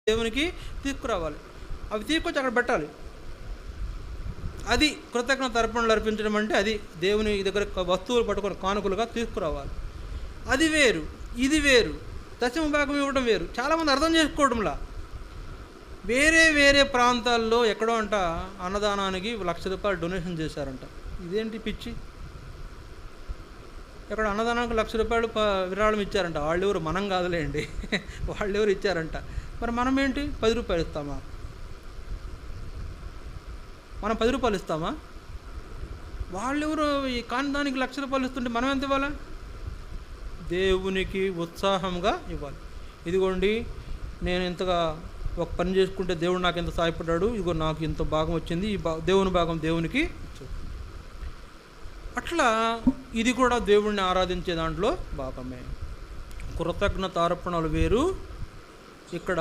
దేవునికి తీసుకురావాలి. అవి తీసుకొచ్చి అక్కడ పెట్టాలి. అది కృతజ్ఞత అర్పణలు అర్పించడం అంటే అది. దేవుని దగ్గర వస్తువులు పట్టుకొని కానుకలుగా తీసుకురావాలి. అది వేరు, ఇది వేరు. దశమ భాగం ఇవ్వడం వేరు. చాలామంది అర్థం చేసుకోవడంలా. వేరే వేరే ప్రాంతాల్లో ఎక్కడో అంట అన్నదానానికి ₹1,00,000 డొనేషన్ చేశారంట. ఇదేంటి పిచ్చి? ఎక్కడ అన్నదానానికి ₹1,00,000 విరాళం ఇచ్చారంట. వాళ్ళెవరు? మనం కాదులేండి. వాళ్ళెవరు ఇచ్చారంట. మరి మనం ఏంటి ₹10 ఇస్తామా? మనం ₹10 ఇస్తామా? వాళ్ళెవరు ఈ కాని దానికి ₹1,00,000 ఇస్తుంటే మనం ఎంత ఇవ్వాలా? దేవునికి ఉత్సాహంగా ఇవ్వాలి. ఇదిగోండి, నేను ఇంతగా ఒక పని చేసుకుంటే దేవుడు నాకు ఎంత సహాయపడ్డాడు, ఇదిగో నాకు ఇంత భాగం వచ్చింది, ఈ దేవుని భాగం దేవునికి ఇచ్చాడు. అట్లా ఇది కూడా దేవుణ్ణి ఆరాధించే దాంట్లో భాగమే. కృతజ్ఞత అర్పణలు వేరు, ఇక్కడ